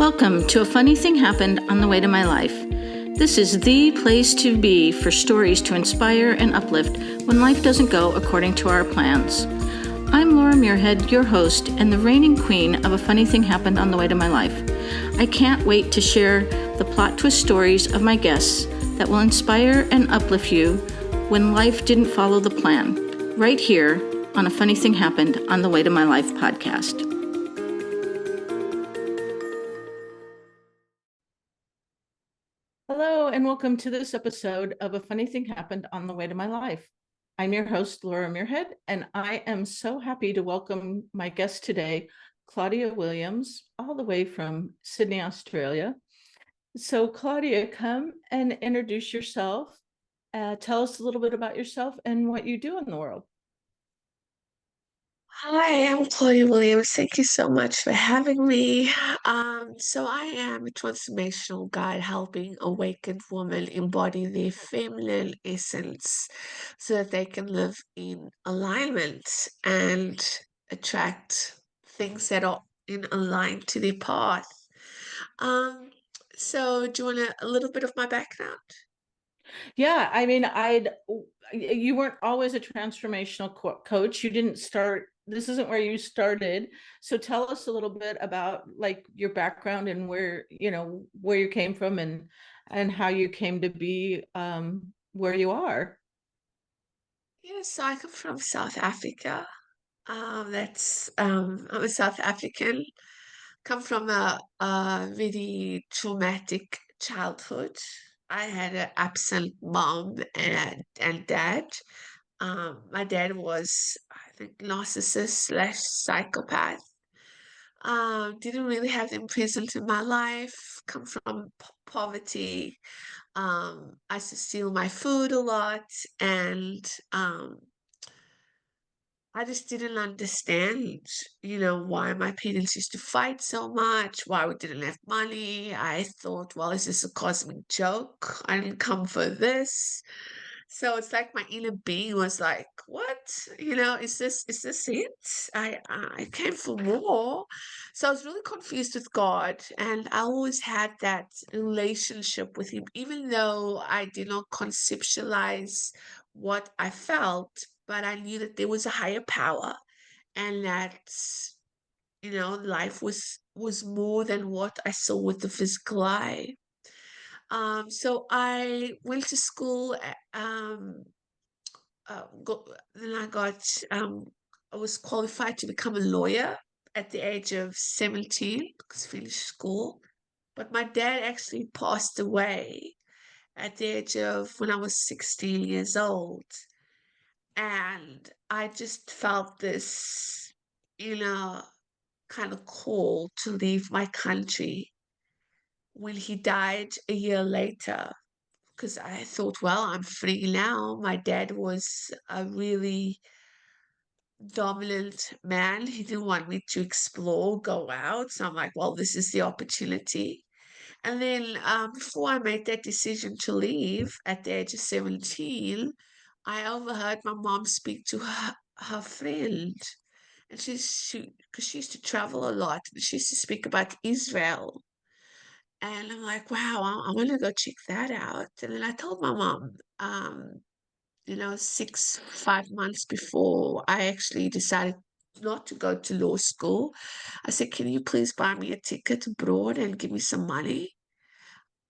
Welcome to A Funny Thing Happened on the Way to My Life. This is the place to be for stories to inspire and uplift when life doesn't go according to our plans. I'm Laura Muirhead, your host and the reigning queen of A Funny Thing Happened on the Way to My Life. I can't wait to share the plot twist stories of my guests that will inspire and uplift you when life didn't follow the plan, right here on A Funny Thing Happened on the Way to My Life podcast. Hello, and welcome to this episode of A Funny Thing Happened on the Way to My Life. I'm your host, Laura Muirhead, and I am so happy to welcome my guest today, Claudia Williams, all the way from Sydney, Australia. So Claudia, come and introduce yourself. Tell us a little bit about yourself and what you do in the world. Hi, I'm Claudia Williams. Thank you so much for having me. So I am a transformational guide helping awakened women embody their feminine essence so that they can live in alignment and attract things that are in aligned to their path. Um, so do you want a little bit of my background? Yeah, I mean, you weren't always a transformational coach. You didn't start, this isn't where you started. So tell us a little bit about like your background and where you came from and how you came to be where you are. Yes, so I come from South Africa. I'm a South African, come from a really traumatic childhood. I had an absent mom and dad. My dad was, I think, narcissist slash psychopath. Didn't really have them present in my life. Come from poverty. I used to steal my food a lot, and I just didn't understand, why my parents used to fight so much, why we didn't have money. I thought, well, is this a cosmic joke? I didn't come for this. So it's like my inner being was like, what? Is this it? I came for more. So I was really confused with God, and I always had that relationship with him, even though I did not conceptualize what I felt, but I knew that there was a higher power and that life was more than what I saw with the physical eye. So I went to school. Then I was qualified to become a lawyer at the age of 17 because I finished school. But my dad actually passed away at the age of when I was 16 years old. And I just felt this, you know, kind of call to leave my country when he died a year later. Because I thought, well, I'm free now. My dad was a really dominant man. He didn't want me to explore, go out. So I'm like, well, this is the opportunity. And then before I made that decision to leave at the age of 17, I overheard my mom speak to her friend. And because she used to travel a lot, and she used to speak about Israel. And I'm like, wow, I want to go check that out. And then I told my mom, 5 months before I actually decided not to go to law school, I said, can you please buy me a ticket abroad and give me some money?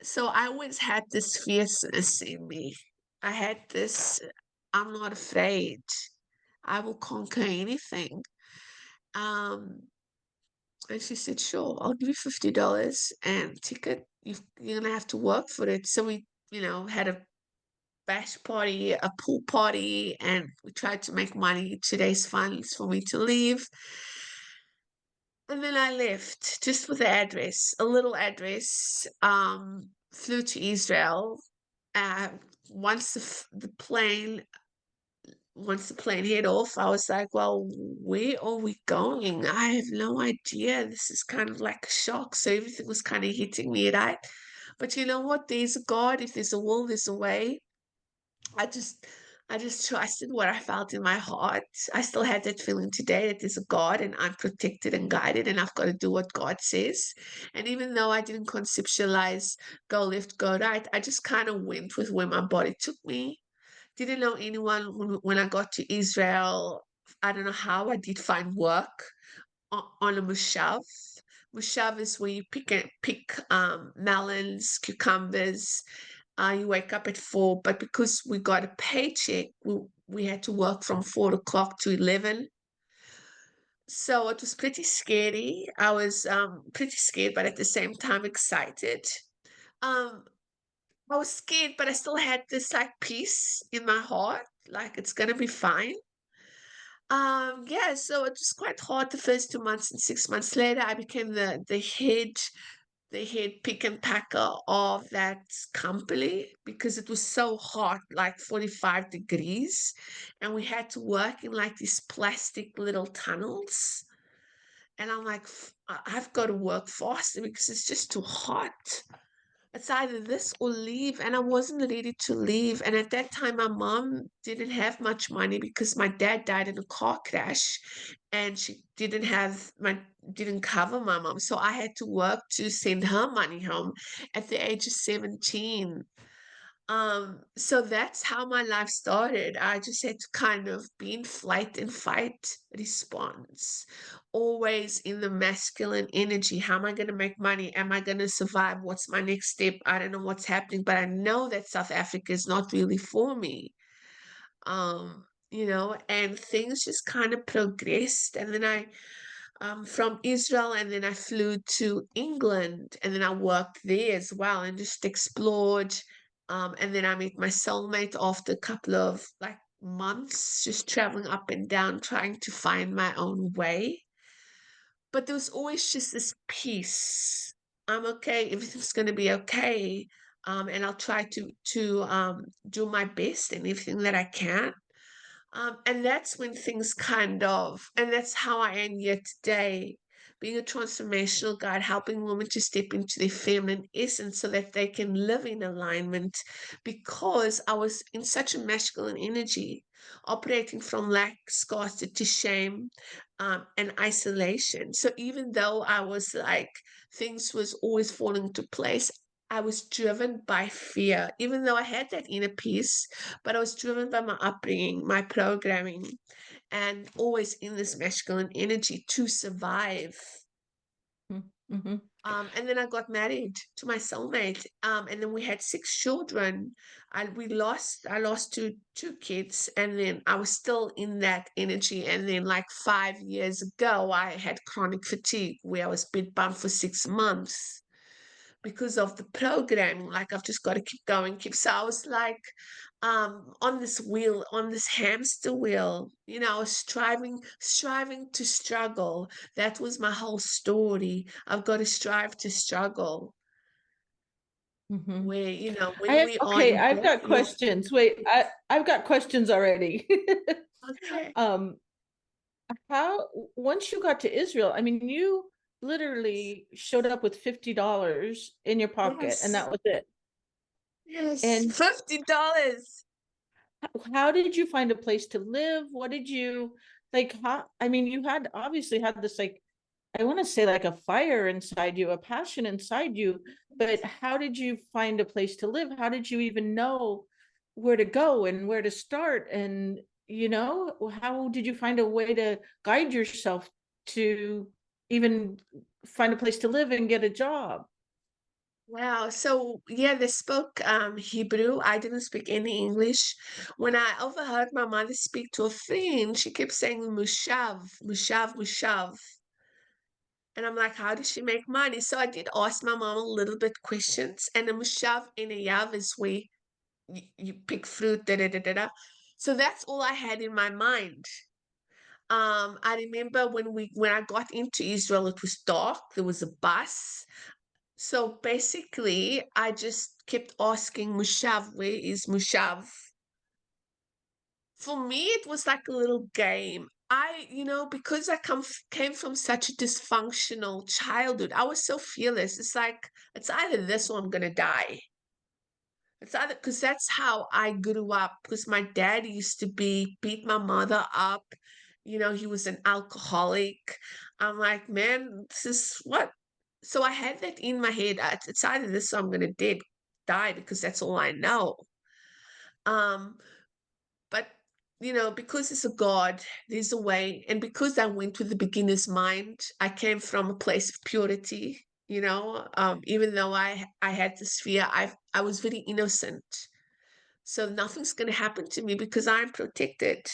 So I always had this fierceness in me. I had this, I'm not afraid. I will conquer anything. Um, and she said, sure, I'll give you $50 and ticket. You're gonna have to work for it. So we, had a bash party, a pool party, and we tried to make money, today's funds for me to leave. And then I left just with the address, a little address, flew to Israel. Uh, once the plane once the plane hit off, I was like, well, where are we going? I have no idea. This is kind of like a shock. So everything was kind of hitting me, right? But you know what? There's a God. If there's a will, there's a way. I just I just trusted what I felt in my heart. I still had that feeling today that there's a God and I'm protected and guided, and I've got to do what God says. And even though I didn't conceptualize go left, go right, I just kind of went with where my body took me. Didn't know anyone when I got to Israel. I don't know how I did find work on a mushav. Mushav is where you pick melons, cucumbers. You wake up at 4, but because we got a paycheck, we had to work from 4 o'clock to 11. So it was pretty scary. I was pretty scared, but at the same time excited. Um, I was scared, but I still had this like peace in my heart, like it's gonna be fine. Yeah, so it was quite hard the first 2 months, and 6 months later, I became the head pick and packer of that company because it was so hot, like 45 degrees, and we had to work in like these plastic little tunnels. And I'm like, I've got to work faster because it's just too hot. It's either this or leave. And I wasn't ready to leave. And at that time, my mom didn't have much money because my dad died in a car crash and she didn't cover my mom. So I had to work to send her money home at the age of 17. So that's how my life started. I just had to kind of be in flight and fight response, always in the masculine energy. How am I going to make money? Am I going to survive? What's my next step? I don't know what's happening, but I know that South Africa is not really for me. And things just kind of progressed. And then from Israel, and then I flew to England, and then I worked there as well and just explored. And then I met my soulmate after a couple of like months, just traveling up and down, trying to find my own way. But there was always just this peace. I'm okay, everything's gonna be okay. And I'll try to do my best and everything that I can. And that's when things and that's how I am here today, being a transformational guide, helping women to step into their feminine essence so that they can live in alignment because I was in such a masculine energy, operating from lack, scarcity, shame, and isolation. So even though I was like, things was always falling into place, I was driven by fear, even though I had that inner peace, but I was driven by my upbringing, my programming, and always in this masculine energy to survive. Mm-hmm. And then I got married to my soulmate, and then we had 6 children. I lost two kids, and then I was still in that energy. And then, like 5 years ago, I had chronic fatigue where I was bed bound for 6 months because of the programming. Like I've just got to keep going, keep. So I was like on this wheel, on this hamster wheel, I was striving to struggle. That was my whole story. I've got to strive to struggle. Mm-hmm. Where, when we are in I've death, got questions. Wait, I've got questions already. okay. um, how once you got to Israel, I mean, you literally showed up with $50 in your pocket, and Yes. that was it. Yes. And $50. how did you find a place to live? What did you like? How, I mean, you had obviously had this like, I want to say like a fire inside you, a passion inside you, but how did you find a place to live? How did you even know where to go and where to start? And, how did you find a way to guide yourself to even find a place to live and get a job? Wow. So yeah, they spoke Hebrew. I didn't speak any English. When I overheard my mother speak to a friend, she kept saying mushav, mushav, mushav. And I'm like, how does she make money? So I did ask my mom a little bit questions. And a mushav and a yav is where you pick fruit, da da da da da. So that's all I had in my mind. I remember when I got into Israel, it was dark. There was a bus. So basically, I just kept asking Mushav, where is Mushav? For me, it was like a little game. Because came from such a dysfunctional childhood, I was so fearless. It's like, it's either this or I'm gonna die. It's either because that's how I grew up. Because my dad used to beat my mother up. He was an alcoholic. I'm like, man, this is what. So I had that in my head. It's either this or I'm gonna die because that's all I know. Um, but because it's a God, there's a way. And because I went with the beginner's mind, I came from a place of purity. Even though I had this fear, I was very innocent. So nothing's going to happen to me because I'm protected.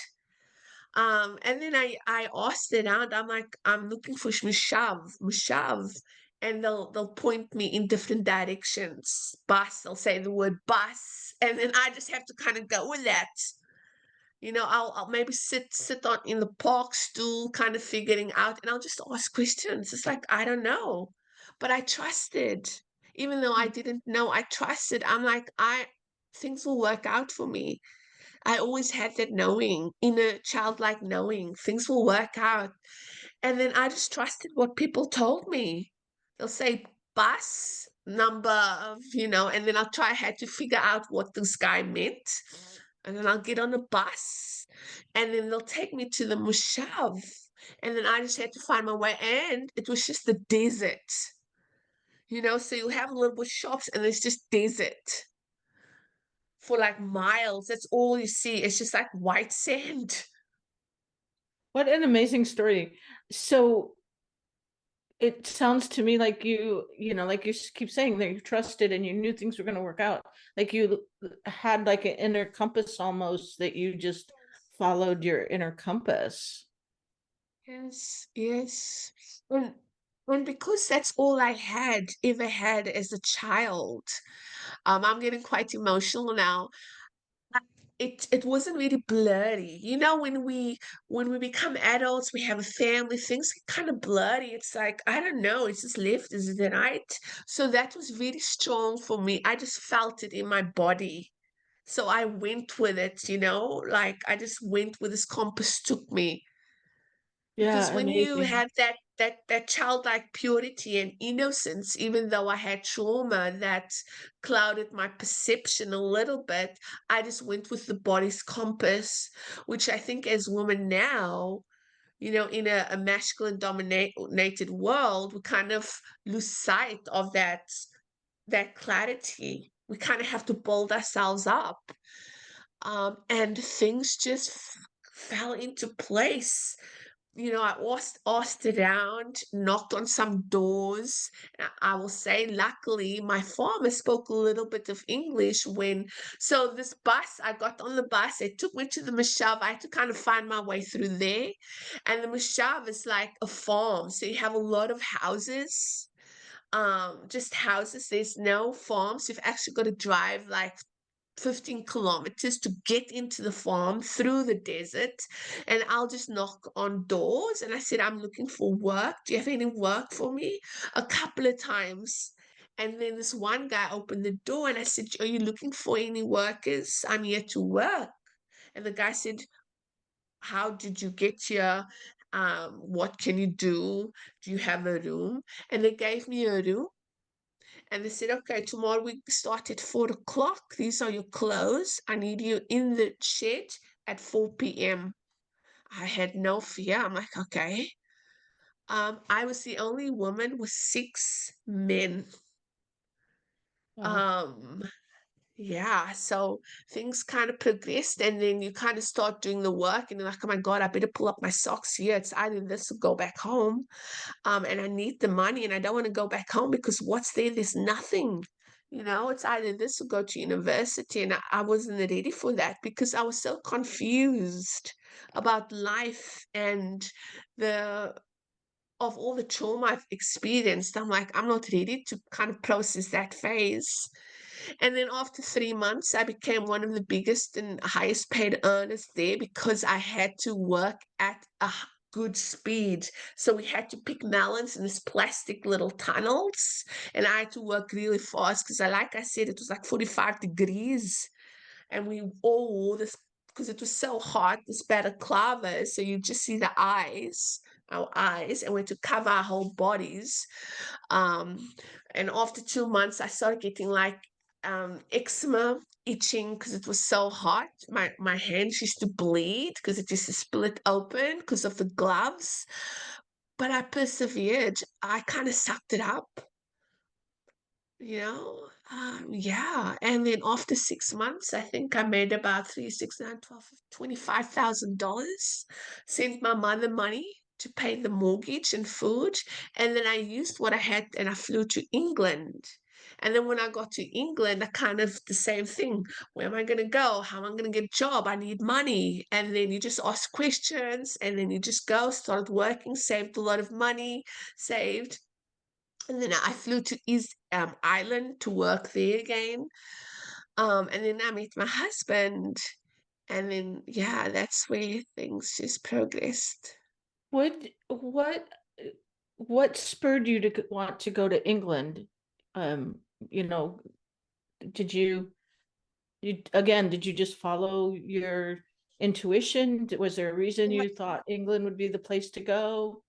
And then I asked it out. I'm like, I'm looking for Mushav, and they'll point me in different directions. Bus, they'll say the word bus, and then I just have to kind of go with that. I'll maybe sit on in the park stool, kind of figuring out, and I'll just ask questions. It's like I don't know, but I trusted, even though I didn't know. I trusted. I'm like things will work out for me. I always had that knowing, inner childlike knowing, things will work out. And then I just trusted what people told me. They'll say bus number and then I had to figure out what this guy meant. And then I'll get on a bus and then they'll take me to the Mushav. And then I just had to find my way. And it was just the desert, so you have little bit shops and there's just desert for like miles. That's all you see. It's just like white sand. What an amazing story. So it sounds to me like like you keep saying that you trusted and you knew things were going to work out. Like you had like an inner compass almost, that you just followed your inner compass. Yes, yes. And because that's all I had ever had as a child, I'm getting quite emotional now. uh, it wasn't really blurry. When we become adults, we have a family, things get kind of blurry. It's like, I don't know, is this left, is it right? So that was really strong for me. I just felt it in my body. So I went with it, like I just went where this compass took me. Because Yeah, when you amazing. have that childlike purity and innocence, even though I had trauma that clouded my perception a little bit, I just went with the body's compass, which I think as women now, in a masculine dominated world, we kind of lose sight of that clarity. We kind of have to build ourselves up. And things just fell into place. I asked around, knocked on some doors. I will say, luckily, my farmer spoke a little bit of English so this bus, I got on the bus, it took me to the Mashav. I had to kind of find my way through there. And the Mashav is like a farm. So you have a lot of houses, just houses. There's no farms. You've actually got to drive like 15 kilometers to get into the farm through the desert. And I'll just knock on doors. And I said, I'm looking for work. Do you have any work for me? A couple of times. And then this one guy opened the door and I said, are you looking for any workers? I'm here to work. And the guy said, how did you get here? What can you do? Do you have a room? And they gave me a room. And they said, okay, tomorrow we start at 4 o'clock. These are your clothes. I need you in the shed at 4 p.m. I had no fear. I'm like, okay. I was the only woman with 6 men. Wow. Um, yeah, so things kind of progressed, and then you kind of start doing the work, and you're like, oh my God, I better pull up my socks here. It's either this or go back home. And I need the money, and I don't want to go back home because what's there? There's nothing. It's either this or go to university. And I wasn't ready for that because I was so confused about life and the of all the trauma I've experienced. I'm like, I'm not ready to kind of process that phase. And then after 3 months, I became one of the biggest and highest paid earners there because I had to work at a good speed. So we had to pick melons in these plastic little tunnels, and I had to work really fast because, like I said, it was like 45 degrees, and we all wore this because it was so hot, this balaclava. So you just see our eyes, and we had to cover our whole bodies. Um, and after 2 months, I started getting like eczema, itching because it was so hot. My hands used to bleed because it used to split open because of the gloves. But I persevered. I kind of sucked it up, you know. Yeah. And then after 6 months, I think I made about 25,000 dollars. Sent my mother money to pay the mortgage and food. And then I used what I had and I flew to England. And then when I got to England, I kind of the same thing. Where am I going to go? How am I going to get a job? I need money. And then you just ask questions and then you just go, started working, saved a lot of money, saved. And then I flew to East Island to work there again. And then I met my husband. And then, yeah, that's where things just progressed. What spurred you to want to go to England? Um, you know, did you again, did you just follow your intuition? Was there a reason you thought England would be the place to go?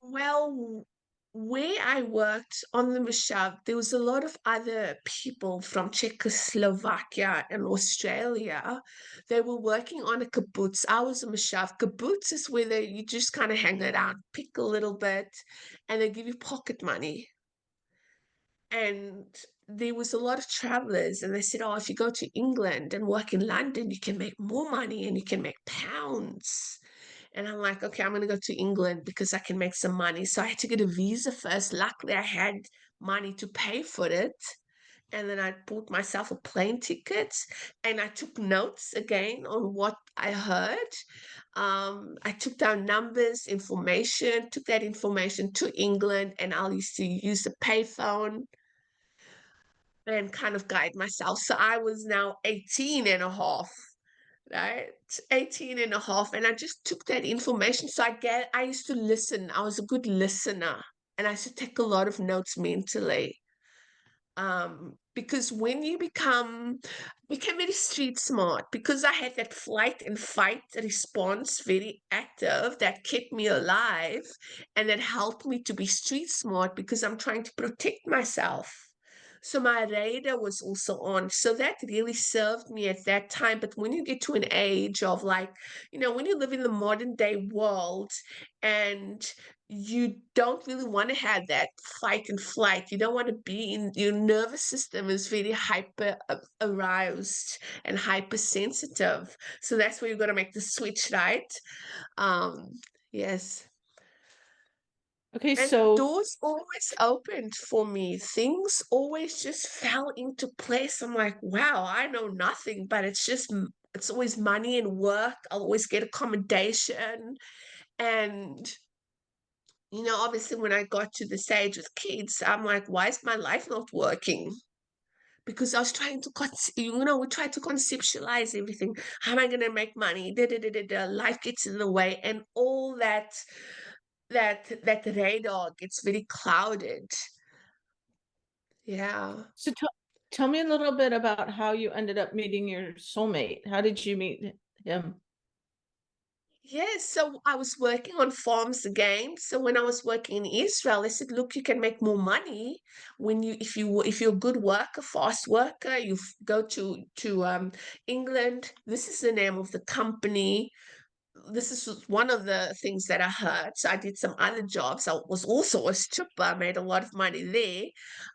Well, where I worked on the Mashab, there was a lot of other people from Czechoslovakia and Australia. They were working on a kibbutz. I was a Mashab. Kibbutz is where you just kind of hang it out, pick a little bit, and they give you pocket money. And there was a lot of travelers, and they said, "Oh, if you go to England and work in London, you can make more money and you can make pounds." And I'm like, okay, I'm going to go to England because I can make some money. So I had to get a visa first. Luckily, I had money to pay for it. And then I bought myself a plane ticket and I took notes again on what I heard. I took down numbers, information, took that information to England, and I used to use the payphone and kind of guide myself. So I was now 18 and a half, right? 18 and a half. And I just took that information. So I used to listen. I was a good listener and I used to take a lot of notes mentally. Because when you became very street smart, because I had that flight and fight response very active that kept me alive and that helped me to be street smart because I'm trying to protect myself. So my radar was also on. So that really served me at that time. But when you get to an age of like, when you live in the modern day world and you don't really want to have that fight and flight. You don't want to be in your nervous system is very hyper aroused and hypersensitive. So that's where you've got to make the switch, right? Um, yes. Okay, And so doors always opened for me. Things always just fell into place. I'm like, wow, I know nothing, but it's always money and work. I'll always get accommodation. And obviously when I got to the stage with kids, I'm like, why is my life not working? Because I was trying to, we try to conceptualize everything. How am I going to make money? Da, da, da, da, da. Life gets in the way, and all that radar gets very clouded. Yeah. so tell me a little bit about how you ended up meeting your soulmate. How did you meet him? Yes, so I was working on farms again. So when I was working in Israel, they said, "Look, you can make more money when if you're a good worker, fast worker. Go to England. This is the name of the company. This is one of the things that I heard. So I did some other jobs. I was also a stripper. I made a lot of money there.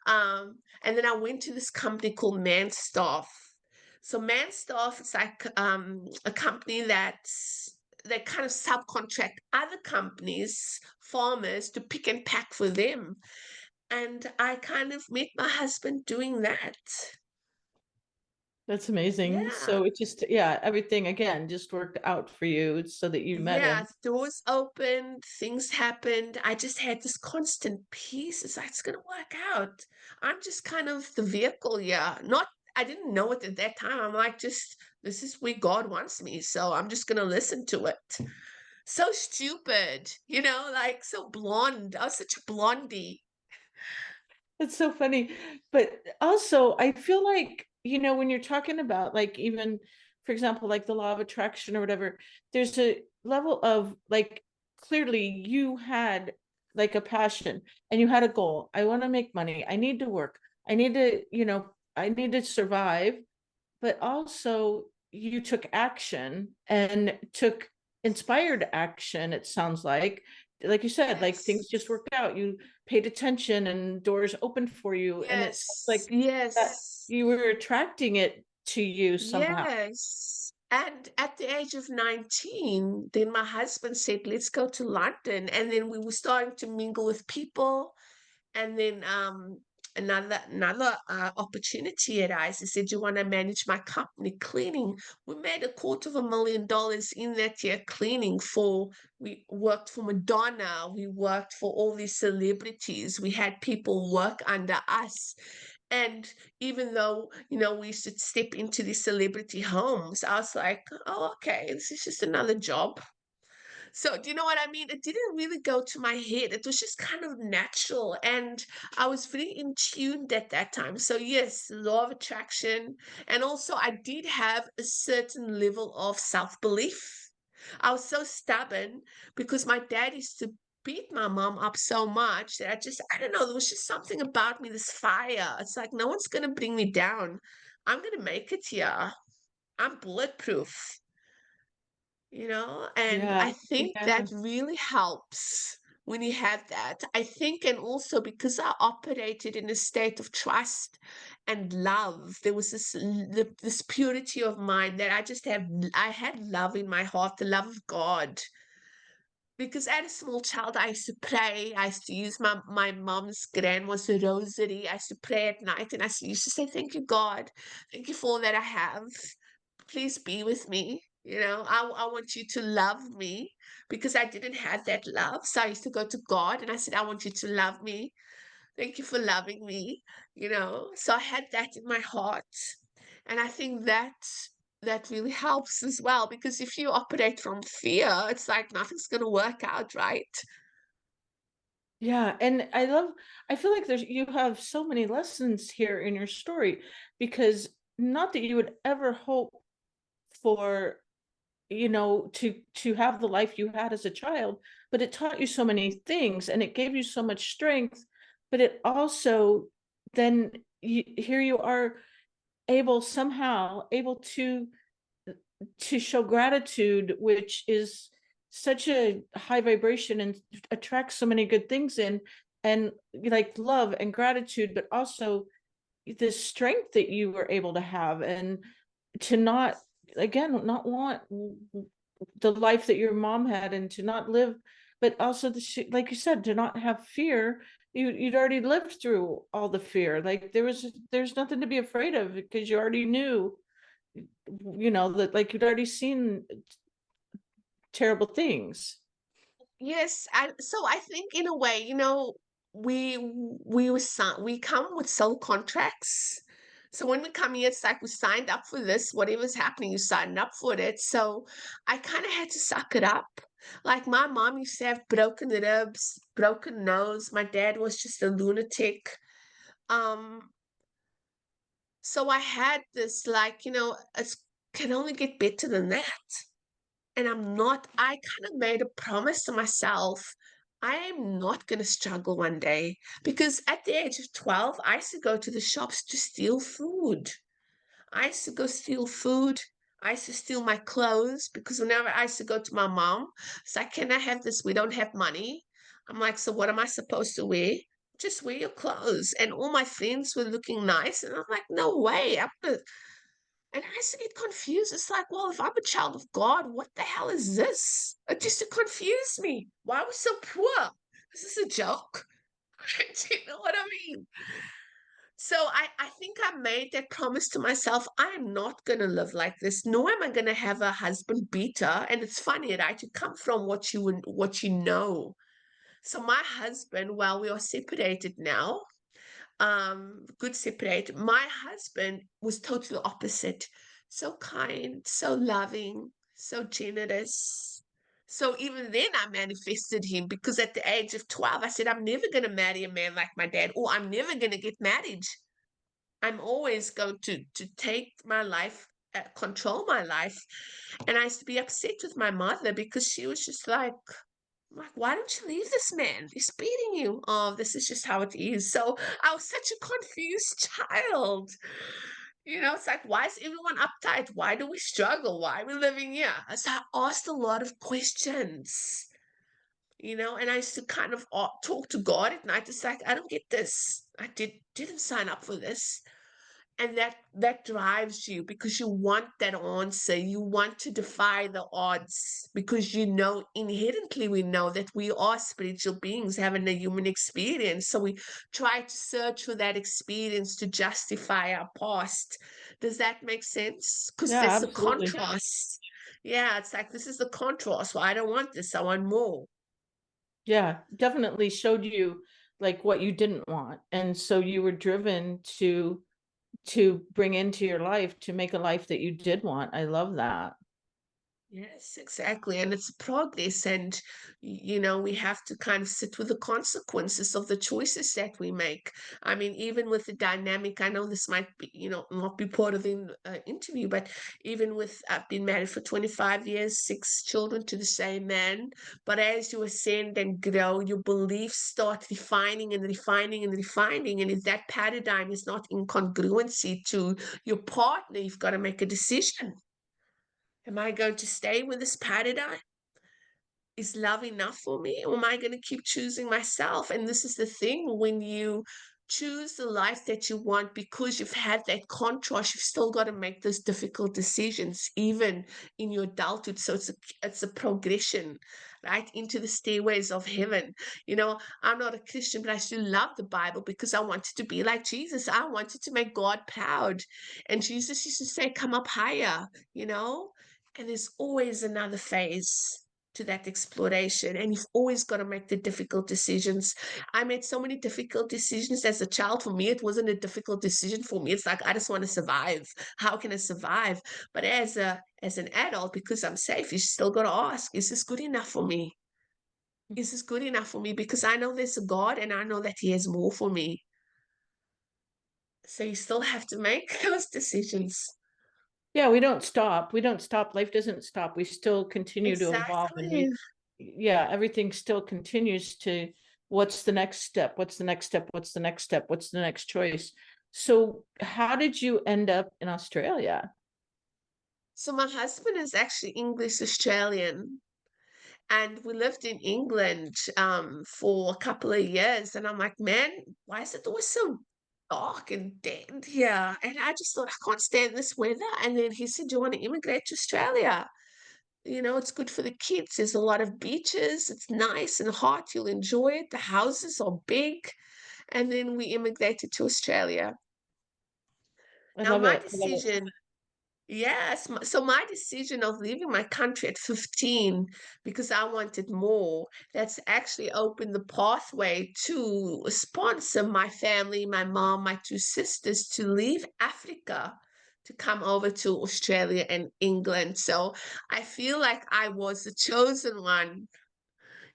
And then I went to this company called Manstaff. So Manstaff is like a company they kind of subcontract other companies, farmers, to pick and pack for them. And I kind of met my husband doing that. That's amazing. Yeah. So it just, yeah, everything again just worked out for you so that you met Yeah, him. doors opened, things happened. I just had this constant peace. It's like, it's gonna work out. I'm just kind of the vehicle, yeah. I didn't know it at that time. I'm like, just this is where God wants me, so I'm just gonna listen to it. So stupid, like so blonde. I was such a blondie. It's so funny. But also, I feel like, when you're talking about like even, for example, like the law of attraction or whatever, there's a level of like clearly you had like a passion and you had a goal. I want to make money. I need to work. I need to, I need to survive, but also you took action and took inspired action, it sounds like you said, like things just Yes. worked out. You paid attention and doors opened for you, and it sounds Yes. like that Yes. you were attracting it to you somehow. Yes. And at the age of 19, then my husband said, let's go to London. And then we were starting to mingle with people. And then another opportunity arise. He said, you want to manage my company cleaning? We made $250,000 in that year cleaning for, we worked for Madonna, we worked for all these celebrities, we had people work under us. And even though, we should step into these celebrity homes, I was like, oh, okay, this is just another job. So, do you know what I mean? It didn't really go to my head. It was just kind of natural. And I was very in tuned at that time. So, yes, law of attraction. And also, I did have a certain level of self belief. I was so stubborn because my dad used to beat my mom up so much that I don't know, there was just something about me, this fire. It's like, no one's going to bring me down. I'm going to make it here. I'm bulletproof. And Yeah, I think yeah, that really helps when you have that. I think, and also because I operated in a state of trust and love, there was this purity of mind that I had love in my heart, the love of God. Because as a small child, I used to pray. I used to use my mom's grandma's rosary. I used to pray at night, and used to say, "Thank you, God. Thank you for all that I have. Please be with me. I want you to love me because I didn't have that love. So I used to go to God and I said, I want you to love me. Thank you for loving me. So I had that in my heart. And I think that really helps as well because if you operate from fear, it's like nothing's going to work out, right? yeah. And I feel like you have so many lessons here in your story, because not that you would ever hope for, to have the life you had as a child, but it taught you so many things and it gave you so much strength. But it also, then here you are, able to show gratitude, which is such a high vibration and attracts so many good things in, and like love and gratitude, but also the strength that you were able to have, and to not, again, not want the life that your mom had, and to not live, but also like you said, to not have fear. You'd already lived through all the fear. Like there's nothing to be afraid of, because you already knew, that, like, you'd already seen terrible things. Yes, and so I think in a way, we come with soul contracts. So when we come here, it's like we signed up for this, whatever's happening, you signed up for it. So I kind of had to suck it up. Like my mom used to have broken ribs, broken nose. My dad was just a lunatic. Um, so I had this like, it can only get better than that. And I kind of made a promise to myself, I am not going to struggle one day. Because at the age of 12, I used to go to the shops to steal food. I used to go steal food. I used to steal my clothes because whenever I used to go to my mom, it's like, can I have this? We don't have money. I'm like, so what am I supposed to wear? Just wear your clothes. And all my friends were looking nice. And I'm like, no way. And I used to get confused. It's like, well, if I'm a child of God, what the hell is this? It used to confuse me. Why are we so poor? Is this a joke? Do you know what I mean? So I think I made that promise to myself. I am not going to live like this, nor am I going to have a husband beater. And it's funny, right? You come from what you know. So my husband, while we are separated now, good separated. My husband was totally opposite. So kind, so loving, so generous. So even then I manifested him because at the age of 12, I said, I'm never going to marry a man like my dad, or I'm never going to get married. I'm always going to take my life, control my life. And I used to be upset with my mother because she was just like, I'm like, why don't you leave this man? He's beating you. Oh, this is just how it is. So I was such a confused child. It's like, why is everyone uptight? Why do we struggle? Why are we living here? So I asked a lot of questions, and I used to kind of talk to God at night. It's like, I don't get this. I didn't sign up for this. And that drives you because you want that answer. You want to defy the odds because inherently we know that we are spiritual beings having a human experience. So we try to search for that experience to justify our past. Does that make sense? Because Yeah, that's the absolutely. contrast. Yeah, it's like this is the contrast. Well, I don't want this, I want more. Yeah, definitely showed you like what you didn't want. And so you were driven to bring into your life to make a life that you did want. I love that. Yes, exactly. And it's progress. And, we have to kind of sit with the consequences of the choices that we make. I mean, even with the dynamic, I know this might be, not be part of the interview, but even with, I've been married for 25 years, 6 children to the same man. But as you ascend and grow, your beliefs start refining and refining and refining. And if that paradigm is not in congruency to your partner, you've got to make a decision. Am I going to stay with this paradigm? Is love enough for me? Or am I going to keep choosing myself? And this is the thing, when you choose the life that you want because you've had that contrast, you've still got to make those difficult decisions, even in your adulthood. So it's a progression, right, into the stairways of heaven. I'm not a Christian, but I still love the Bible because I wanted to be like Jesus. I wanted to make God proud. And Jesus used to say, come up higher, and there's always another phase to that exploration, and you've always got to make the difficult decisions. I made so many difficult decisions as a child. For me, it wasn't a difficult decision. For me, it's like, I just want to survive. How can I survive? But as an adult, because I'm safe, you still got to ask, is this good enough for me? Is this good enough for me? Because I know there's a God and I know that he has more for me. So you still have to make those decisions. Yeah, we don't stop. We don't stop. Life doesn't stop. We still continue to evolve, and Exactly. yeah, everything still continues to what's the next step? What's the next step? What's the next step? What's the next choice? So how did you end up in Australia? So my husband is actually English Australian, and we lived in England for a couple of years. And I'm like, man, why is it always so dark and dead here? And I just thought, I can't stand this weather. And then he said, do you want to immigrate to Australia? It's good for the kids. There's a lot of beaches. It's nice and hot. You'll enjoy it. The houses are big. And then we immigrated to Australia. I Now, love my it. I love it. decision Yes. So my decision of leaving my country at 15 because I wanted more, that's actually opened the pathway to sponsor my family, my mom, my 2 sisters to leave Africa to come over to Australia and England. So I feel like I was the chosen one.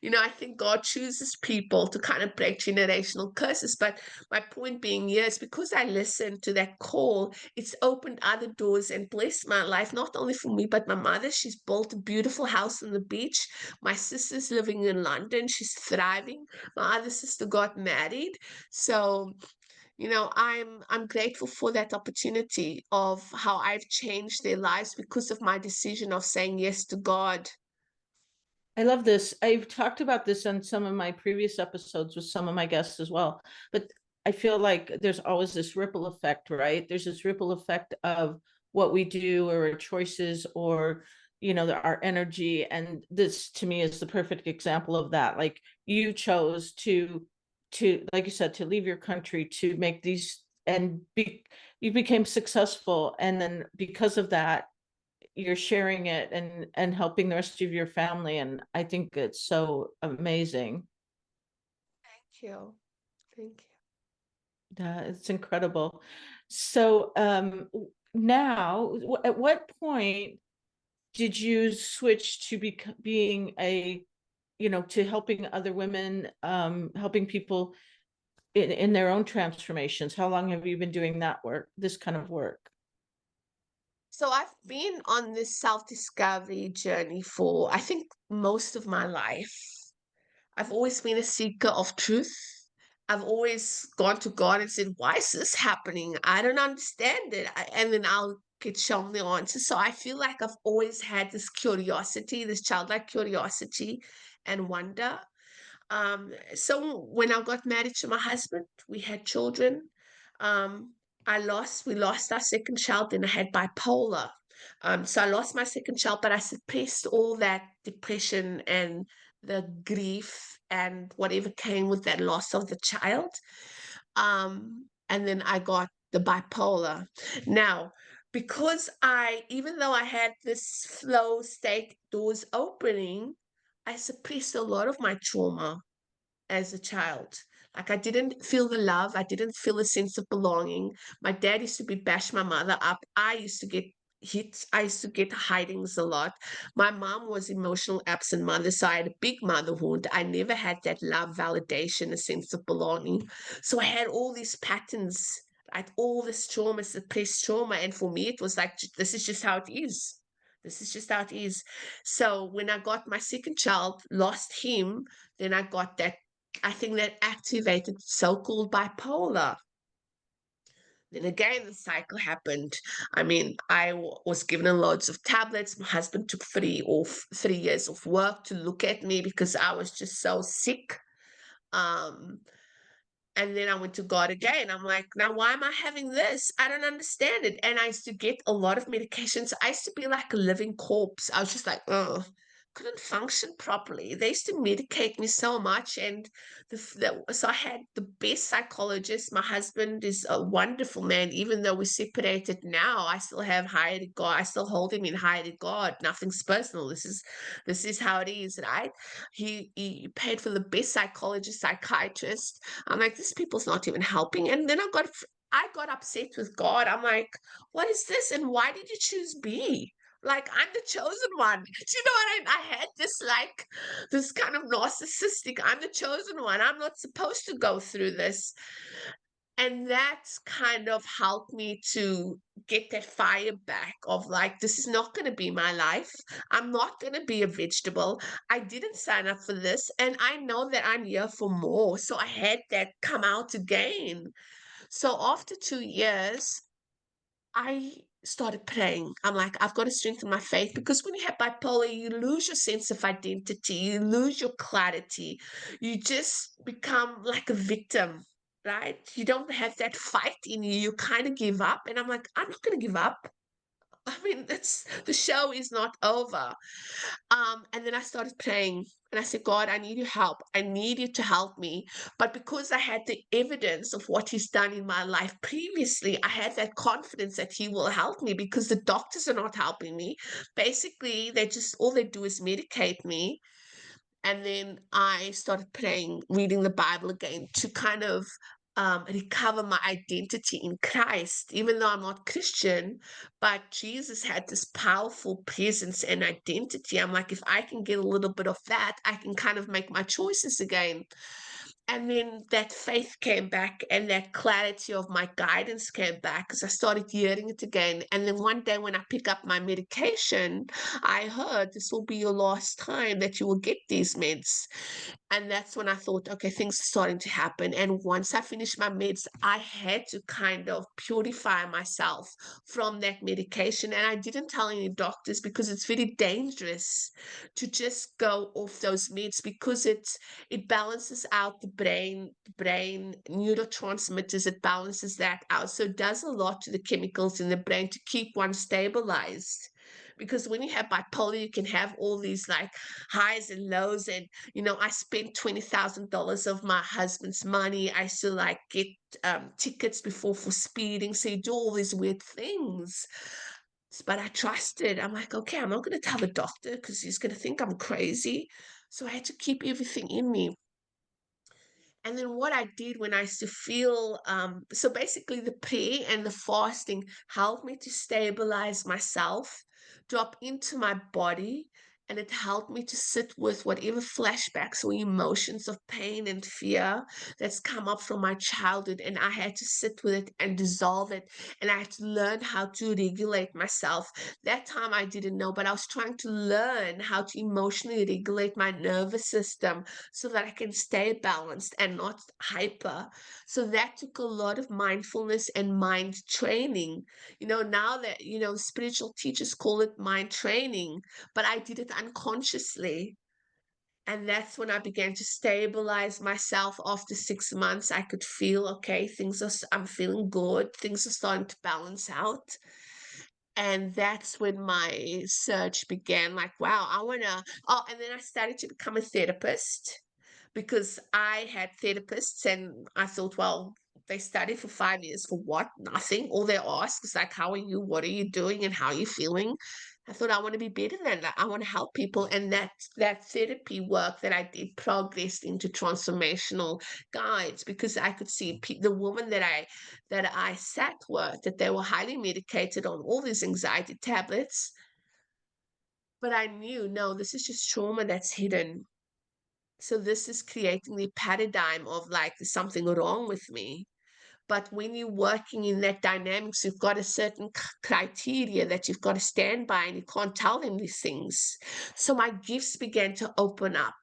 I think God chooses people to kind of break generational curses. But my point being, yes, because I listened to that call, it's opened other doors and blessed my life, not only for me, but my mother. She's built a beautiful house on the beach. My sister's living in London. She's thriving. My other sister got married. So, I'm grateful for that opportunity of how I've changed their lives because of my decision of saying yes to God. I love this. I've talked about this on some of my previous episodes with some of my guests as well. But I feel like there's always this ripple effect, right? There's this ripple effect of what we do or our choices or our energy. And this to me is the perfect example of that. Like you chose to like you said, to leave your country to make these and you became successful. And then because of that, you're sharing it and helping the rest of your family, and I think it's so amazing. Thank you. Thank you. It's incredible. So now at what point did you switch to being a to helping other women, helping people in their own transformations? How long have you been doing that work, this kind of work? So I've been on this self-discovery journey for, I think, most of my life. I've always been a seeker of truth. I've always gone to God and said, why is this happening? I don't understand it. And then I'll get shown the answer. So I feel like I've always had this curiosity, this childlike curiosity and wonder. So when I got married to my husband, we had children. Um, we lost our second child, and I had bipolar. So I lost my second child, but I suppressed all that depression and the grief and whatever came with that loss of the child. And then I got the bipolar. Now, because even though I had this flow state doors opening, I suppressed a lot of my trauma as a child. Like I didn't feel the love. I didn't feel a sense of belonging. My dad used to be bash my mother up. I used to get hits. I used to get hidings a lot. My mom was emotional absent mother, so I had a big mother wound. I never had that love, validation, a sense of belonging. So I had all these patterns, like all this trauma, suppressed trauma. And for me, it was like, this is just how it is. This is just how it is. So when I got my second child, lost him, then I got that, I think that activated so-called bipolar. Then again, the cycle happened. I mean, was given loads of tablets. My husband took 3 years of work to look at me because I was just so sick. Um, and then I went to God again. I'm like, now why am I having this? I don't understand it. And I used to get a lot of medications. I used to be like a living corpse. I was just like, oh, couldn't function properly. They used to medicate me so much. And so I had the best psychologist. My husband is a wonderful man. Even though we're separated now, I still have higher regard. I still hold him in higher regard. Nothing's personal. This is how it is, right? He paid for the best psychologist, psychiatrist. I'm like, this people's not even helping. And then I got upset with God. I'm like, what is this? And why did you choose me? Like, I'm the chosen one. Do you know what I mean? I had this kind of narcissistic, I'm the chosen one. I'm not supposed to go through this. And that's kind of helped me to get that fire back of like, this is not going to be my life. I'm not going to be a vegetable. I didn't sign up for this. And I know that I'm here for more. So I had that come out again. So after 2 years, I started praying. I'm like, I've got to strengthen my faith because when you have bipolar, you lose your sense of identity, you lose your clarity, you just become like a victim, right? You don't have that fight in you. You kind of give up. And I'm like, I'm not going to give up. I mean, the show is not over. And then I started praying and I said, God, I need your help. I need you to help me. But because I had the evidence of what he's done in my life previously, I had that confidence that he will help me because the doctors are not helping me. Basically, all they do is medicate me. And then I started praying, reading the Bible again to kind of recover my identity in Christ, even though I'm not Christian. But Jesus had this powerful presence and identity. I'm like, if I can get a little bit of that, I can kind of make my choices again. And then that faith came back and that clarity of my guidance came back because I started hearing it again. And then one day when I pick up my medication, I heard this will be your last time that you will get these meds. And that's when I thought, okay, things are starting to happen. And once I finished my meds, I had to kind of purify myself from that medication. And I didn't tell any doctors because it's very dangerous to just go off those meds because it balances out the brain neurotransmitters. It balances that out. So it does a lot to the chemicals in the brain to keep one stabilized. Because when you have bipolar, you can have all these like highs and lows. And, I spent $20,000 of my husband's money. I still like get tickets before for speeding. So you do all these weird things. But I trusted. I'm like, okay, I'm not going to tell the doctor because he's going to think I'm crazy. So I had to keep everything in me. And then what I did when I used to feel, so basically the prayer and the fasting helped me to stabilize myself, drop into my body, And it helped me to sit with whatever flashbacks or emotions of pain and fear that's come up from my childhood. And I had to sit with it and dissolve it. And I had to learn how to regulate myself. That time I didn't know, but I was trying to learn how to emotionally regulate my nervous system so that I can stay balanced and not hyper. So that took a lot of mindfulness and mind training. Now that, spiritual teachers call it mind training, but I did it unconsciously. And that's when I began to stabilize myself. After 6 months, I could feel, okay, I'm feeling good. Things are starting to balance out. And that's when my search began. Like, wow, and then I started to become a therapist because I had therapists and I thought, well, they study for 5 years for what? Nothing. All they ask is like, how are you? What are you doing? And how are you feeling? I thought I want to be better than that. I want to help people. And that therapy work that I did progressed into transformational guides because I could see the woman that I sat with, that they were highly medicated on all these anxiety tablets. But I knew, no, this is just trauma that's hidden. So this is creating the paradigm of like, there's something wrong with me. But when you're working in that dynamics, you've got a certain criteria that you've got to stand by, and you can't tell them these things. So my gifts began to open up.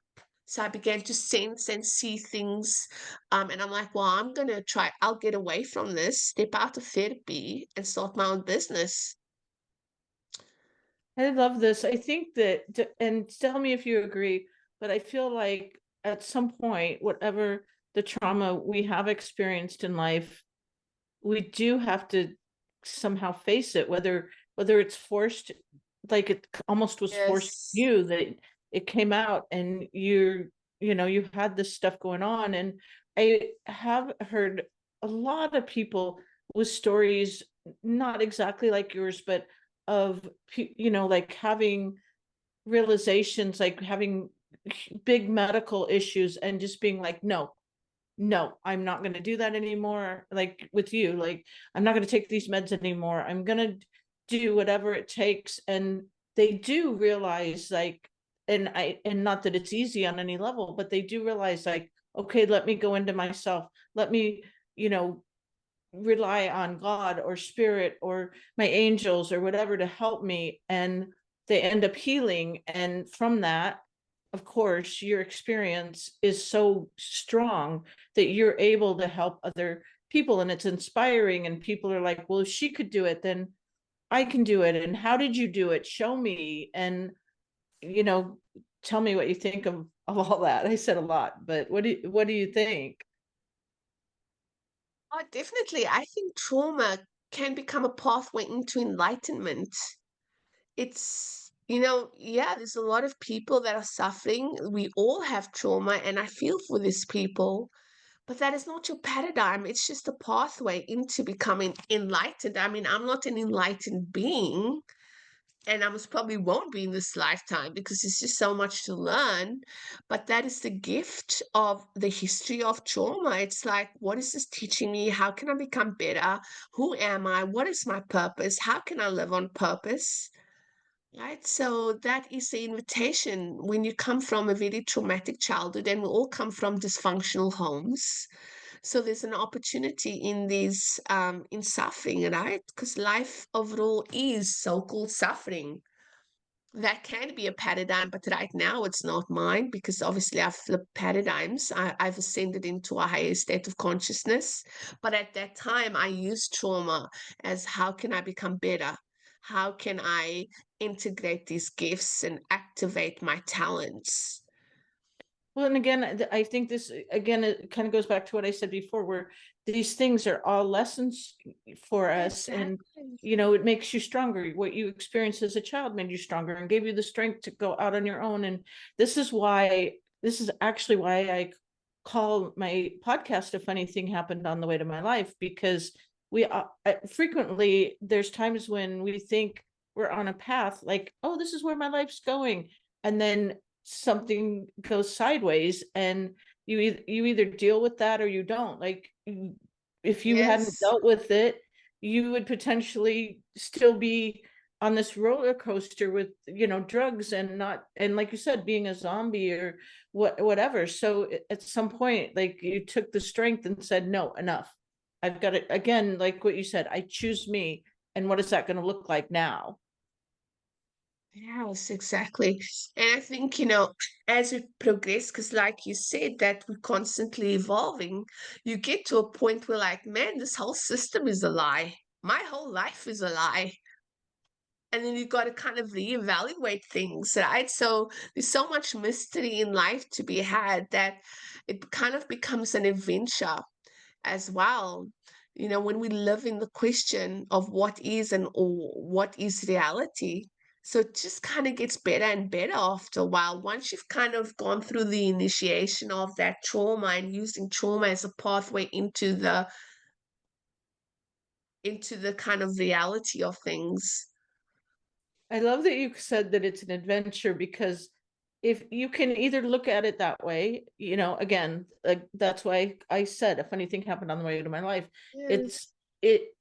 So I began to sense and see things. And I'm like, well, I'll get away from this, step out of therapy and start my own business. I love this. I think that, and tell me if you agree, but I feel like at some point, whatever the trauma we have experienced in life, we do have to somehow face it, whether it's forced, like it almost was forced Yes. you that it came out and you had this stuff going on. And I have heard a lot of people with stories, not exactly like yours, but of like having realizations, like having big medical issues and just being like, no, I'm not going to do that anymore. Like with you, like, I'm not going to take these meds anymore. I'm going to do whatever it takes. And they do realize, like, and not that it's easy on any level, but they do realize, like, okay, let me go into myself. Let me, you know, rely on God or spirit or my angels or whatever to help me. And they end up healing. And from that, of course, your experience is so strong that you're able to help other people, and it's inspiring. And people are like, well, if she could do it, then I can do it. And how did you do it? Show me. And, you know, tell me what you think of all that. I said a lot, but what do you think? Oh, definitely. I think trauma can become a pathway into enlightenment. Yeah, there's a lot of people that are suffering. We all have trauma, and I feel for these people, but that is not your paradigm. It's just a pathway into becoming enlightened. I mean, I'm not an enlightened being, and I most probably won't be in this lifetime because it's just so much to learn. But that is the gift of the history of trauma. It's like, what is this teaching me? How can I become better? Who am I? What is my purpose? How can I live on purpose? Right. So that is the invitation when you come from a very traumatic childhood, and we all come from dysfunctional homes. So there's an opportunity in in suffering, right? Because life overall is so-called suffering. That can be a paradigm, but right now it's not mine because obviously I've flipped paradigms. I've ascended into a higher state of consciousness. But at that time, I used trauma as how can I become better? How can I integrate these gifts and activate my talents? Well, and again, I think this again, it kind of goes back to what I said before, where these things are all lessons for us. And, Exactly. it makes you stronger. What you experienced as a child made you stronger and gave you the strength to go out on your own. And this is actually why I call my podcast A Funny Thing Happened on the Way to My Life, because we frequently, there's times when we think we're on a path like, oh, this is where my life's going. And then something goes sideways, and you either deal with that or you don't. Like, if you hadn't Yes. dealt with it, you would potentially still be on this roller coaster with, drugs and not, and like you said, being a zombie or whatever. So at some point, like, you took the strength and said, no, enough. I've got it again, like what you said, I choose me. And what is that going to look like now? Yes, exactly. And I think, as we progress, because like you said, that we're constantly evolving, you get to a point where, like, man, this whole system is a lie. My whole life is a lie. And then you got to kind of reevaluate things, right? So there's so much mystery in life to be had that it kind of becomes an adventure as well. When we live in the question of what is and or what is reality. So it just kind of gets better and better after a while. Once you've kind of gone through the initiation of that trauma and using trauma as a pathway into the kind of reality of things. I love that you said that it's an adventure, because if you can either look at it that way, again, like, that's why I said a funny thing happened on the way to my life. Yes. It's it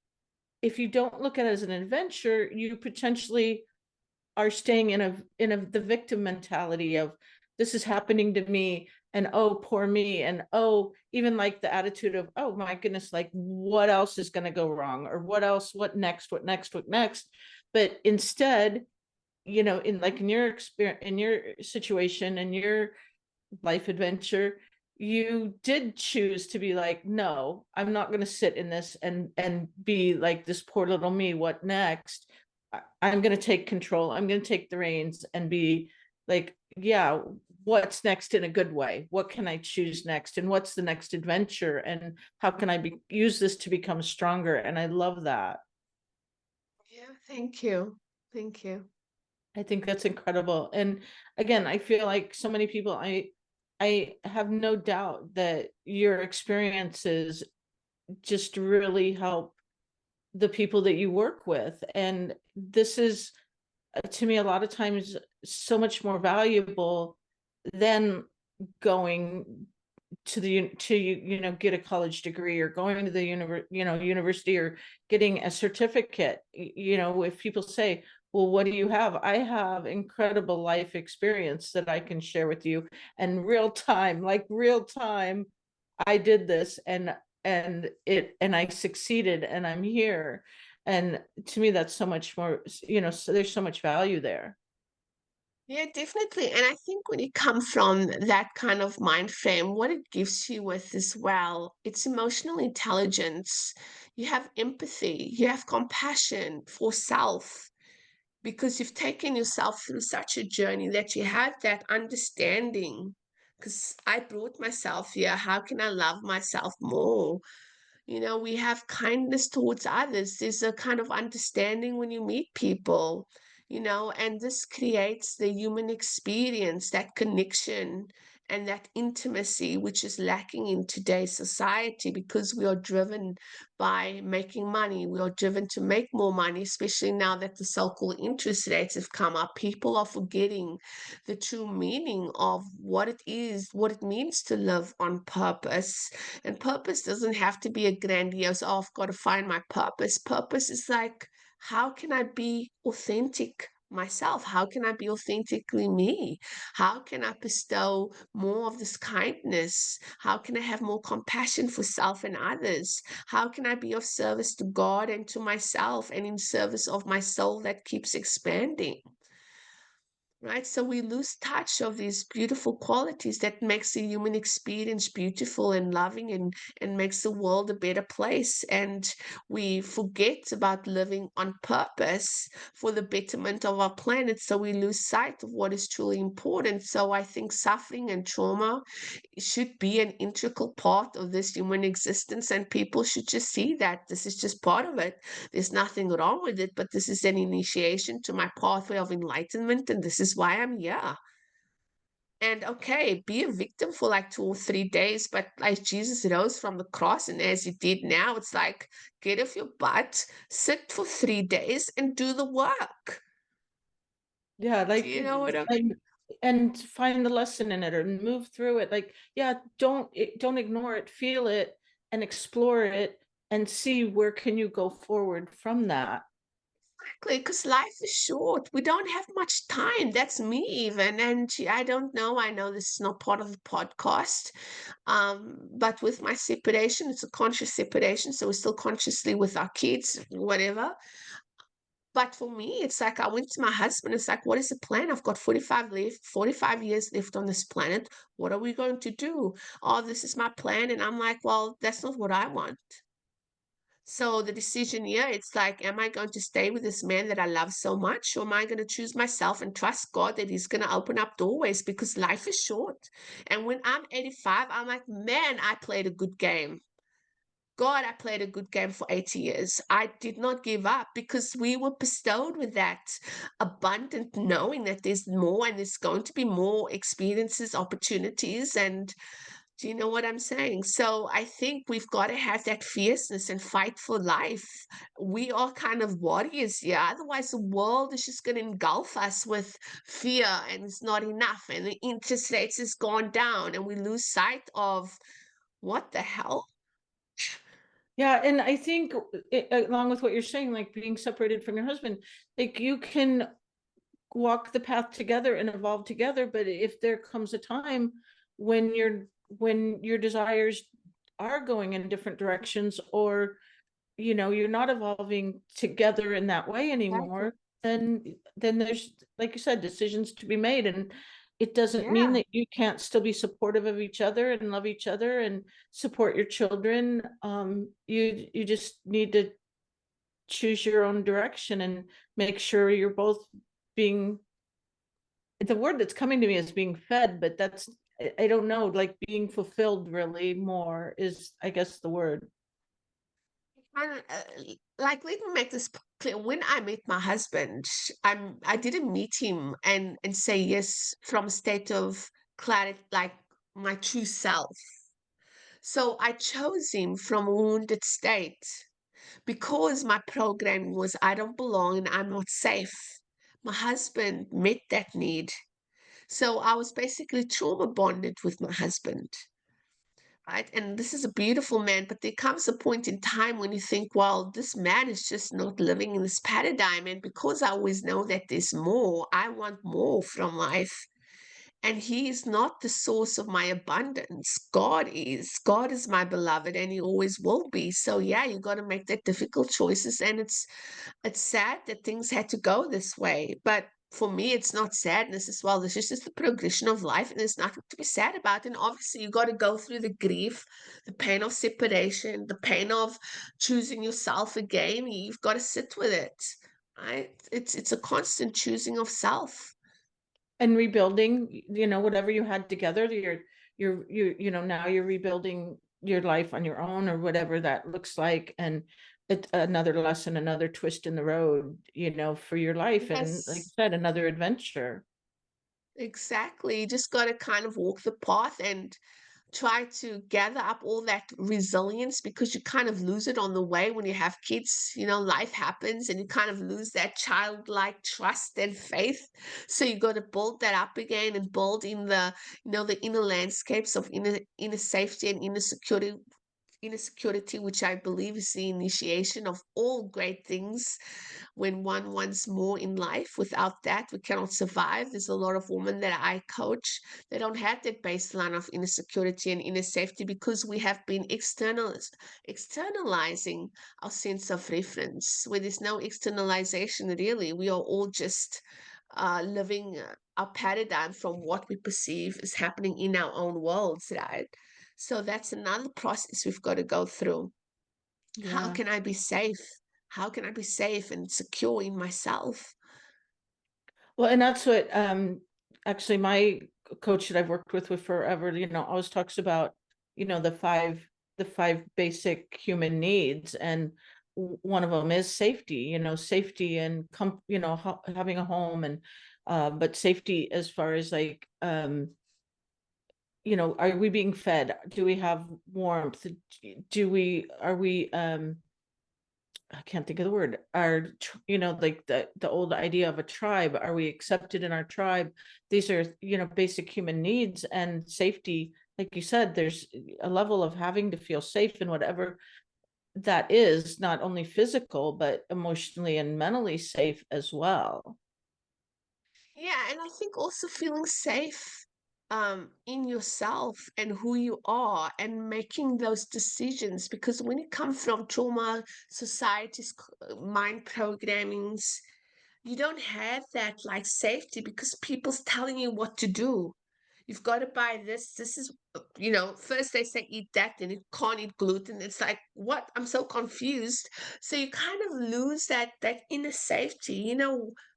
If you don't look at it as an adventure, you potentially are staying in the victim mentality of, this is happening to me, and oh, poor me, and oh, even like the attitude of, oh my goodness, like, what else is going to go wrong, or what else, what next. But instead, in your experience, in your situation, in your life adventure, you did choose to be like, no, I'm not going to sit in this and be like this poor little me, what next. I'm going to take control, I'm going to take the reins and be like, yeah, what's next, in a good way, what can I choose next, and what's the next adventure, and how can I use this to become stronger. And I love that. Yeah, thank you. Thank you. I think that's incredible. And again, I feel like so many people, I have no doubt that your experiences just really help the people that you work with. And this is, to me, a lot of times so much more valuable than going get a college degree, or going to the university, or getting a certificate. If people say, well, what do you have? I have incredible life experience that I can share with you, and real time, like real time, I did this, and I succeeded, and I'm here. And to me, that's so much more, so there's so much value there. Yeah, definitely. And I think when you come from that kind of mind frame, what it gives you with as well, it's emotional intelligence. You have empathy, you have compassion for self, because you've taken yourself through such a journey that you have that understanding. Because I brought myself here, how can I love myself more? We have kindness towards others. There's a kind of understanding when you meet people, and this creates the human experience, that connection and that intimacy, which is lacking in today's society because we are driven by making money. We are driven to make more money, especially now that the so called interest rates have come up. People are forgetting the true meaning of what it is, what it means to live on purpose. And purpose doesn't have to be a grandiose, oh, I've got to find my purpose. Purpose is like, how can I be authentic myself? How can I be authentically me? How can I bestow more of this kindness? How can I have more compassion for self and others? How can I be of service to God and to myself, and in service of my soul that keeps expanding? Right, so we lose touch of these beautiful qualities that makes the human experience beautiful and loving, and makes the world a better place, and we forget about living on purpose for the betterment of our planet, so we lose sight of what is truly important. So I think suffering and trauma should be an integral part of this human existence, and people should just see that this is just part of it. There's nothing wrong with it, but this is an initiation to my pathway of enlightenment, and this is why I'm here. And okay, be a victim for like 2 or 3 days, but like Jesus rose from the cross, and as he did now, it's like, get off your butt, sit for 3 days, and do the work. Yeah, Do like, you know what I mean? and find the lesson in it, or move through it. Like, yeah, don't ignore it, feel it, and explore it, and see where can you go forward from that. Exactly, because life is short. We don't have much time. That's me even. And I don't know. I know this is not part of the podcast. But with my separation, it's a conscious separation. So we're still consciously with our kids, whatever. But for me, it's like I went to my husband. It's like, what is the plan? I've got 45 years left on this planet. What are we going to do? Oh, this is my plan. And I'm like, well, that's not what I want. So the decision here, it's like, am I going to stay with this man that I love so much, or am I going to choose myself and trust God that He's going to open up doorways because life is short? And when I'm 85, I'm like, man, I played a good game. God, I played a good game for 80 years. I did not give up because we were bestowed with that abundant knowing that there's more and there's going to be more experiences, opportunities, and do you know what I'm saying? So I think we've got to have that fierceness and fight for life. We are kind of warriors here. Otherwise, the world is just going to engulf us with fear and it's not enough. And the interest rates has gone down and we lose sight of what the hell? Yeah, and I think along with what you're saying, like being separated from your husband, like you can walk the path together and evolve together, but if there comes a time when your desires are going in different directions, or you're not evolving together in that way Exactly. anymore, then there's, like you said, decisions to be made. And it doesn't mean Yeah. that you can't still be supportive of each other and love each other and support your children. You just need to choose your own direction and make sure you're both being, the word that's coming to me is being fed, but that's, I don't know, like being fulfilled really more is, I guess, the word. And like, let me make this clear. When I met my husband, I didn't meet him and say yes from a state of clarity, like my true self. So I chose him from a wounded state because my program was I don't belong and I'm not safe. My husband met that need. So I was basically trauma bonded with my husband. Right? And this is a beautiful man, but there comes a point in time when you think, well, this man is just not living in this paradigm. And because I always know that there's more, I want more from life. And he is not the source of my abundance. God is. God is my beloved, and he always will be. So yeah, you got to make that difficult choices. And it's sad that things had to go this way. But for me, it's not sadness as well. This is just the progression of life, and there's nothing to be sad about. And obviously, you got to go through the grief, the pain of separation, the pain of choosing yourself again. You've got to sit with it, right? It's a constant choosing of self. And rebuilding, whatever you had together, now you're rebuilding your life on your own, or whatever that looks like. And it's another lesson, another twist in the road, for your life. And like Yes. I said, another adventure. Exactly. You just got to kind of walk the path and try to gather up all that resilience because you kind of lose it on the way when you have kids. Life happens and you kind of lose that childlike trust and faith. So you got to build that up again and build in the inner landscapes of inner safety and inner security, which I believe is the initiation of all great things when one wants more in life. Without that, we cannot survive. There's a lot of women that I coach, they don't have that baseline of inner security and inner safety because we have been externalizing our sense of reference, where there's no externalization really. We are all just living our paradigm from what we perceive is happening in our own worlds, right? So that's another process we've got to go through. How Yeah. can I be safe? How can I be safe and secure in myself? Well, and that's what actually my coach that I've worked with forever, always talks about, the five basic human needs. And one of them is safety, safety and having a home. And but safety as far as like, are we being fed? Do we have warmth? Are we I can't think of the word, like the old idea of a tribe. Are we accepted in our tribe? These are, basic human needs. And safety, like you said, there's a level of having to feel safe in whatever that is not only physical, but emotionally and mentally safe as well. Yeah, and I think also feeling safe in yourself and who you are and making those decisions, because when you come from trauma, society's mind programmings, you don't have that like safety because people's telling you what to do. You've got to buy this. This is, first they say eat that, and you can't eat gluten. It's like, what? I'm so confused. So you kind of lose that inner safety,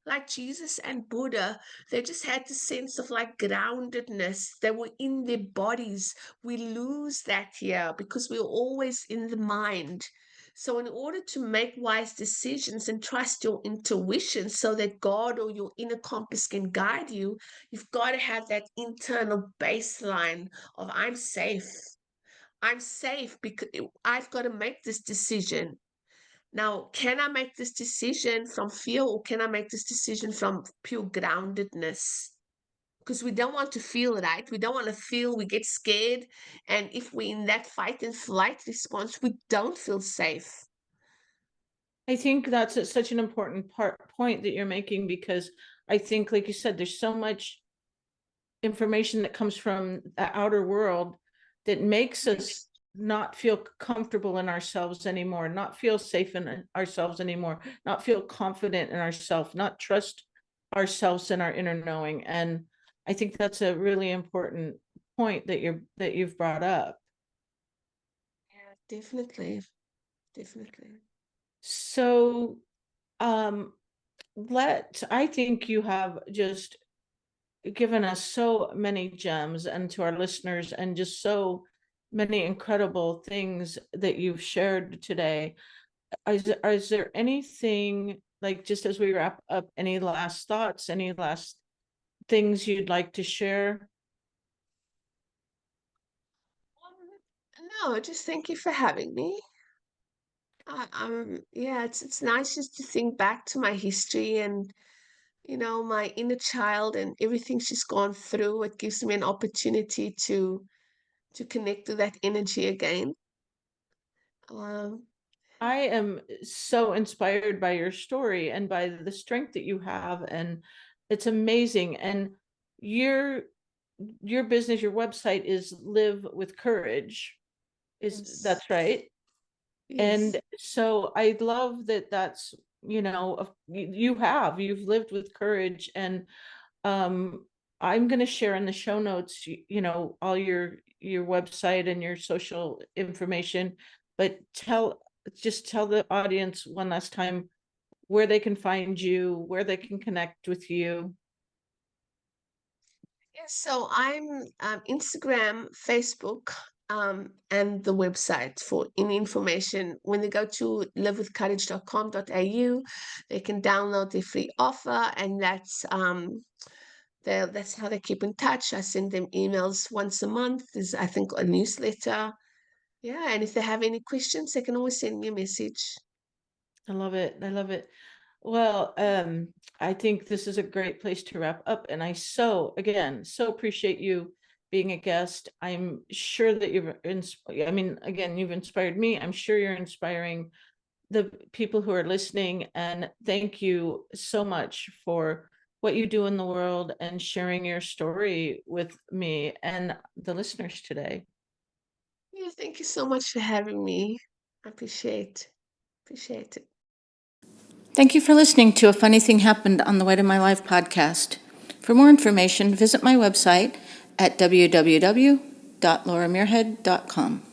like Jesus and Buddha, they just had the sense of like groundedness. They were in their bodies. We lose that here because we're always in the mind. So, in order to make wise decisions and trust your intuition so that God or your inner compass can guide you, you've got to have that internal baseline of I'm safe. I'm safe because I've got to make this decision. Now, can I make this decision from fear or can I make this decision from pure groundedness? Because we don't want to feel right. We don't want to feel, we get scared. And if we're in that fight and flight response, we don't feel safe. I think that's such an important point that you're making, because I think, like you said, there's so much information that comes from the outer world that makes us not feel comfortable in ourselves anymore, not feel safe in ourselves anymore, not feel confident in ourselves, not trust ourselves and our inner knowing. And I think that's a really important point that you've brought up. Yeah, definitely. Definitely. So I think you have just given us so many gems, and to our listeners, and just so many incredible things that you've shared today. Is there anything, like, just as we wrap up, any last thoughts, any last things you'd like to share? No, just thank you for having me. Yeah, it's nice just to think back to my history and my inner child and everything she's gone through. It gives me an opportunity to connect to that energy again. Um, I am so inspired by your story and by the strength that you have, and it's amazing. And your your business, your website is Live with Courage. yes, That's right? yes, And so I love that that's, you've lived with courage. And um I'm going to share in the show notes, all your website and your social information, but just tell the audience one last time where they can find you, where they can connect with you. yes. So I'm Instagram, Facebook, and the website for any information. When they go to livewithcourage.com.au, they can download their free offer, and that's how they keep in touch. I send them emails once a month. There's, I think, a newsletter. Yeah, and if they have any questions, they can always send me a message. I love it. I love it. Well, I think this is a great place to wrap up. And again, so appreciate you being a guest. I'm sure that you've inspired me. I'm sure you're inspiring the people who are listening. And thank you so much for what you do in the world and sharing your story with me and the listeners today. Yeah, thank you so much for having me. I appreciate it. Thank you for listening to A Funny Thing Happened on the Way to My Life podcast. For more information, visit my website at www.lauramuirhead.com.